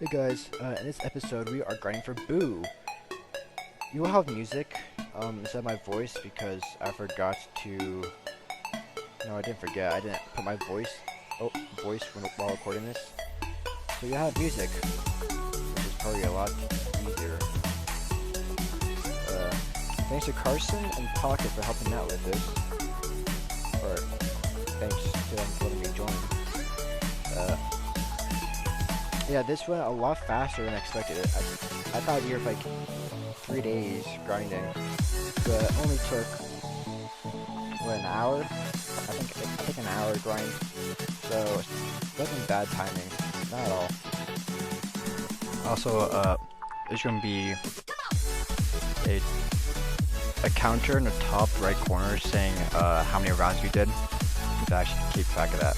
Hey guys, in this episode we are grinding for Boo. You will have music instead of my voice because I forgot to. No, I didn't forget. I didn't put my voice while recording this. So you have music, which is probably a lot easier. Uh, Thanks to Carson and Pocket for helping out with this. Or thanks to them for letting me join. Yeah, this went a lot faster than expected. I thought we were like 3 days grinding, but it only took an hour. I think an hour grind. So it wasn't bad timing, not at all. Also, there's gonna be a counter in the top right corner saying how many rounds you did. You can actually keep track of that.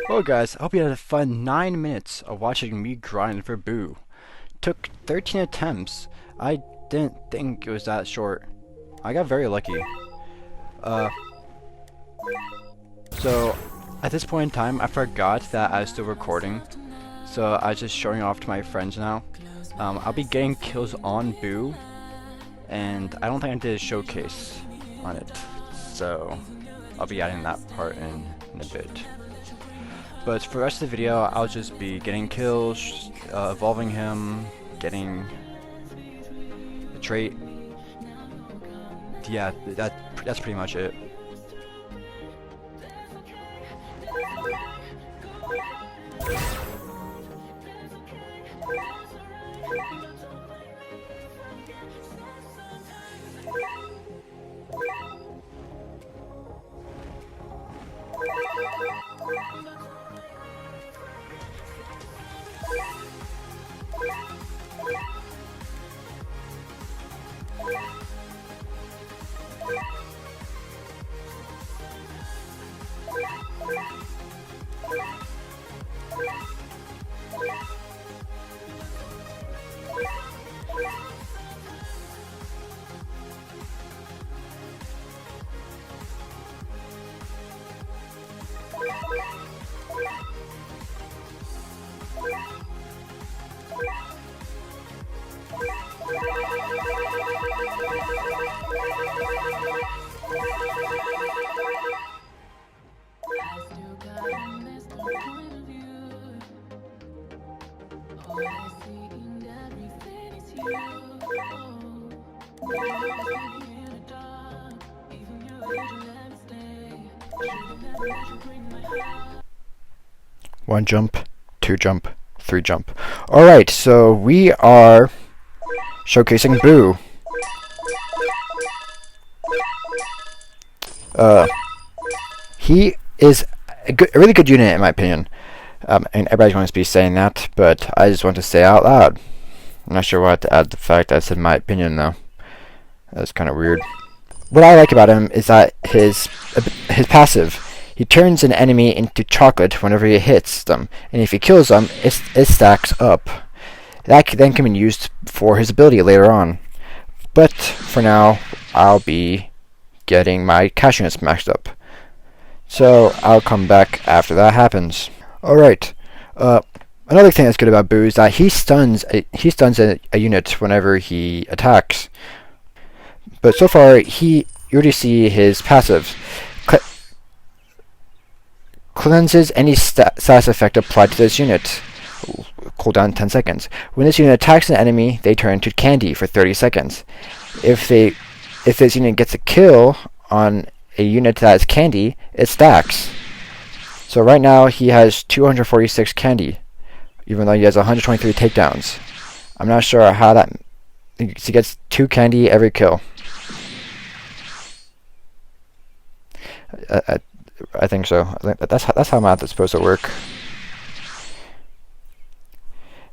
Well guys, I hope you had a fun 9 minutes of watching me grind for Buu. Took 13 attempts. I didn't think it was that short. I got very lucky. So at this point in time, I forgot that I was still recording. So I was just showing off to my friends now. I'll be getting kills on Buu, and I don't think I did a showcase on it. So I'll be adding that part in a bit. But for the rest of the video, I'll just be getting kills, evolving him, getting the trait. Yeah, that's pretty much it. One jump, two jump, three jump. Alright, so we are showcasing Buu. He is a really good unit in my opinion. And everybody's going to be saying that, but I just want to say it out loud. I'm not sure what to add the fact I said my opinion though. That's kind of weird. What I like about him is that his passive. He turns an enemy into chocolate whenever he hits them, and if he kills them, it stacks up. That then can be used for his ability later on. But for now, I'll be getting my cash units maxed up. So I'll come back after that happens. Alright, another thing that's good about Buu is that he stuns a unit whenever he attacks. But so far, you already see his passive. Cleanses any status effect applied to this unit. Cooldown 10 seconds. When this unit attacks an enemy, they turn into candy for 30 seconds. If this unit gets a kill on a unit that is candy, it stacks. So right now he has 246 candy, even though he has 123 takedowns. I'm not sure how that. He gets 2 candy every kill. I think so. I think that's how math is supposed to work.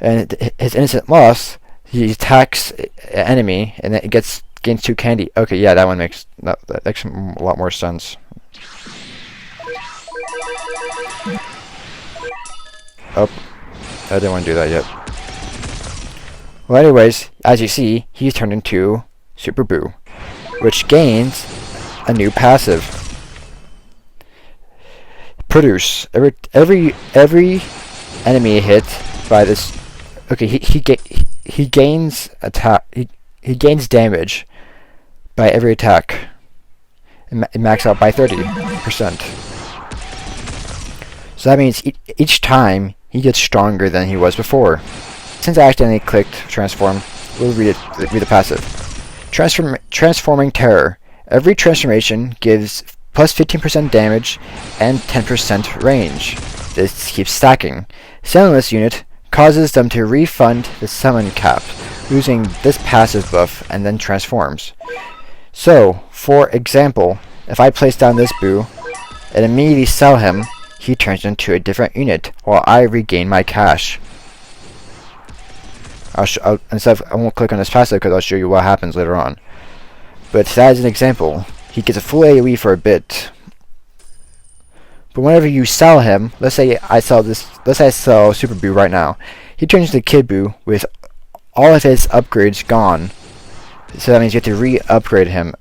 And his innocent loss, he attacks an enemy and then it gains 2 candy. Okay, yeah, that makes a lot more sense. Oh, I didn't want to do that yet. Well, anyways, as you see, he's turned into Super Buu, which gains a new passive. Produce every enemy hit by this. Okay, he gains attack. He gains damage by every attack. It max out by 30%. So that means each time he gets stronger than he was before. Since I accidentally clicked transform, we'll read the passive. Transforming Terror. Every transformation gives plus 15% damage and 10% range. This keeps stacking. Selling this unit causes them to refund the summon cap, losing this passive buff and then transforms. So, for example, if I place down this Buu and immediately sell him, he turns into a different unit while I regain my cash. I won't click on this passive because I'll show you what happens later on. But that is an example. He gets a full AoE for a bit. But whenever you sell him, let's say I sell Super Buu right now, he turns into Kid Buu with all of his upgrades gone. So that means you have to re-upgrade him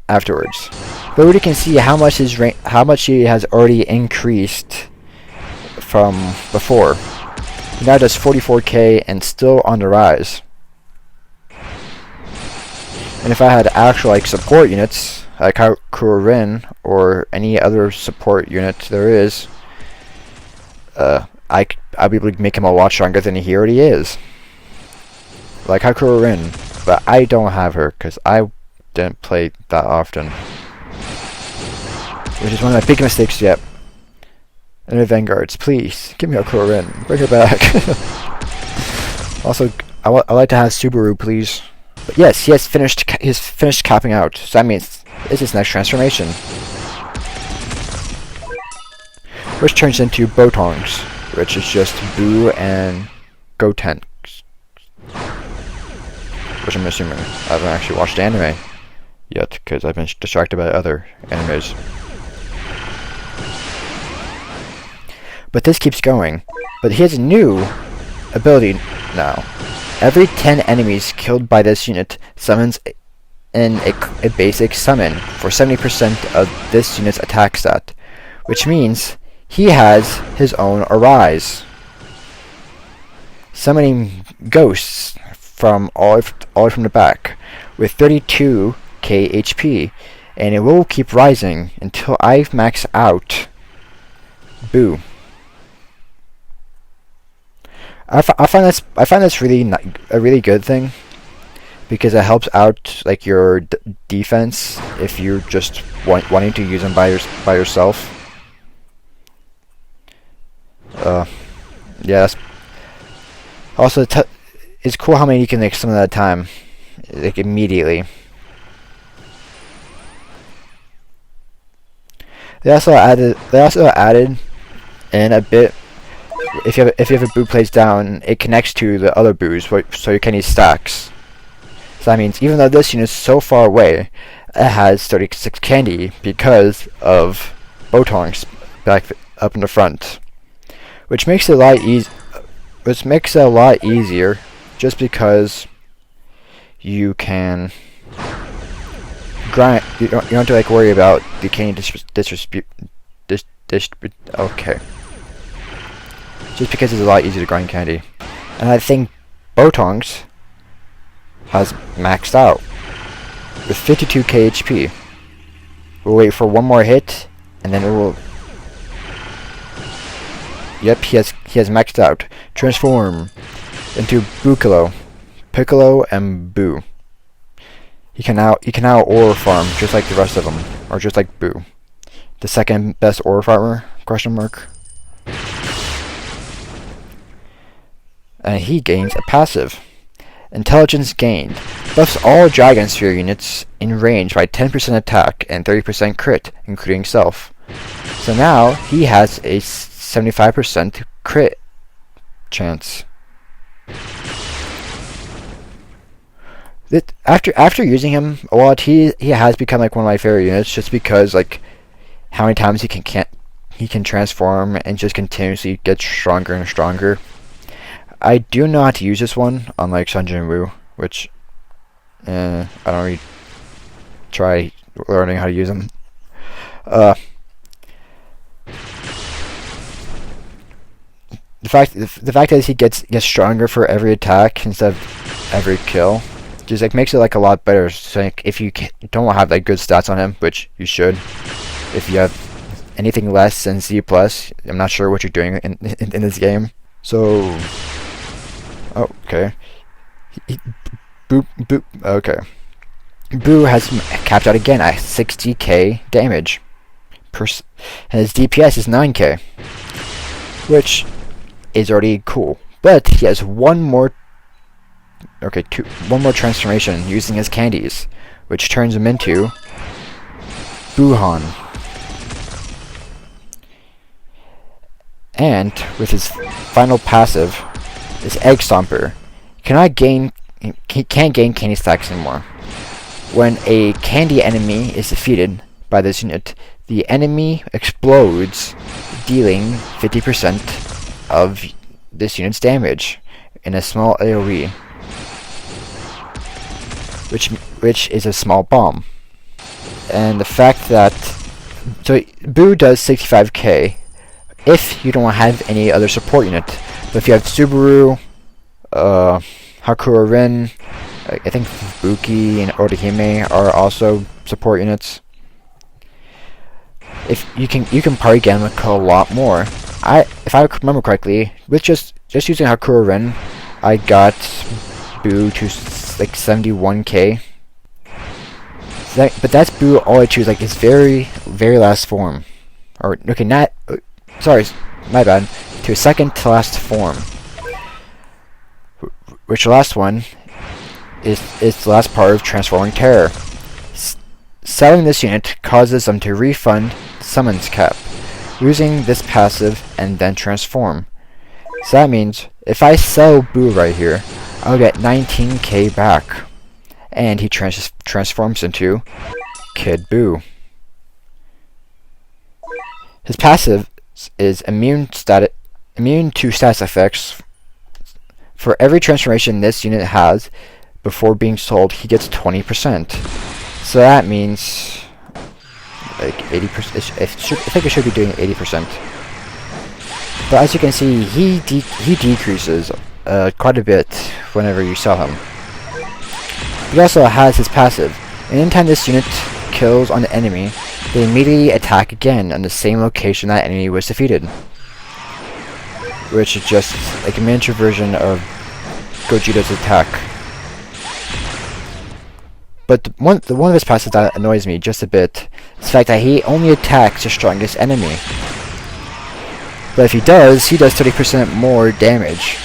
afterwards. But we can see how much he has already increased from before. He now does 44k and still on the rise. And if I had actual support units like Kurin or any other support unit there is, I'd be able to make him a lot stronger than he already is. Like Kurin, but I don't have her because I didn't play that often, which is one of my big mistakes yet. And the Vanguards, please give me a Kurin, bring her back. Also, I'd like to have Subaru, please. But yes, he's finished capping out, so that means it's his next transformation. which turns into Botongs, which is just Buu and Goten, which I'm assuming. I haven't actually watched the anime yet because I've been distracted by other animes. But this keeps going. But he has a new ability now. Every 10 enemies killed by this unit summons in a basic summon for 70% of this unit's attack stat, which means he has his own Arise, summoning ghosts from all the way from the back with 32k HP, and it will keep rising until I've maxed out Buu. I find this really a really good thing because it helps out like your defense if you're just wanting to use them by yourself. Yeah, that's also it's cool how many you can make some at a time, like immediately. They also added in a bit. If you have a Buu plays down, it connects to the other Buus, so you can use stacks. So that means even though this unit is so far away, it has 36 candy because of Botongs back up in the front, which makes it a lot easier, just because you can grind. You don't have to like worry about the candy okay. Just because it's a lot easier to grind candy. And I think Botongs has maxed out with 52k HP. We'll wait for one more hit, and then it will... Yep, he has maxed out. Transform into Piccolo and Buu. He can now ore farm just like the rest of them, or just like Buu. The second best ore farmer? Question mark. And he gains a passive. Intelligence gained. Buffs all Dragon Sphere units in range by 10% attack and 30% crit, including self. So now he has a 75% crit chance. After using him a lot, he has become like one of my favorite units, just because like how many times he can transform and just continuously get stronger and stronger. I do know how to use this one, unlike Sun Jin Woo, which I don't really try learning how to use them. The fact that he gets stronger for every attack instead of every kill just like makes it like a lot better. So like, if you don't have like good stats on him, which you should, if you have anything less than C+, I'm not sure what you're doing in this game. So. Oh, okay. Buu. Okay. Buu has capped out again at 60k damage. And his DPS is 9k, which is already cool. But he has one more transformation using his candies, which turns him into Buuhan. And with his final passive, this Egg Stomper, he can't gain candy stacks anymore. When a candy enemy is defeated by this unit, the enemy explodes, dealing 50% of this unit's damage in a small AoE, which is a small bomb. And the fact that Buu does 65k if you don't have any other support unit. But if you have Subaru, Hakura Rin, I think Buki and Orihime are also support units. If you can party get them a lot more. If I remember correctly, with just using Hakura Rin, I got Buu to like 71k. But that's Buu all I choose, like his very last form, or okay, not sorry, my bad. To his second to last form, which the last one is the last part of Transforming Terror. Selling this unit causes them to refund summons cap, using this passive and then transform. So that means if I sell Buu right here, I'll get 19k back. And he transforms into Kid Buu. His passive is immune to status effects. For every transformation this unit has before being sold, he gets 20%. So that means like 80%. I think it should be doing 80%. But as you can see, he decreases quite a bit whenever you sell him. He also has his passive. Anytime this unit kills on the enemy, they immediately attack again on the same location that enemy was defeated. Which is just like a miniature version of Gogeta's attack. But one of his passives that annoys me just a bit is the fact that he only attacks the strongest enemy. But if he does 30% more damage.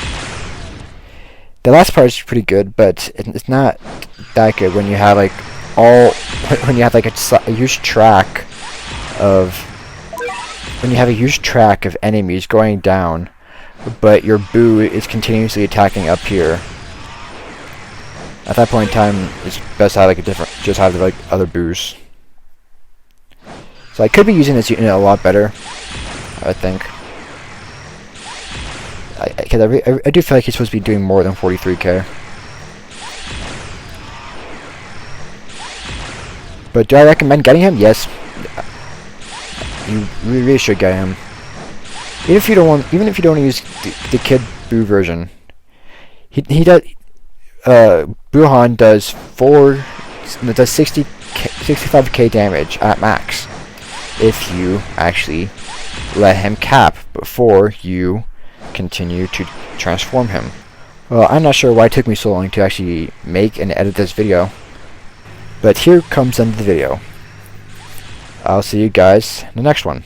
The last part is pretty good, but it's not that good when you have like a huge track of enemies going down, but your Buu is continuously attacking up here. At that point in time, it's best to have like just have like other Buus. So I could be using this unit a lot better, I think. Because I do feel like he's supposed to be doing more than 43k. But do I recommend getting him? Yes. You really should get him. Even if you don't want to use the Kid Buu version, he does. Buuhan does 65k damage at max if you actually let him cap before you continue to transform him. Well, I'm not sure why it took me so long to actually make and edit this video, but here comes the end of the video. I'll see you guys in the next one.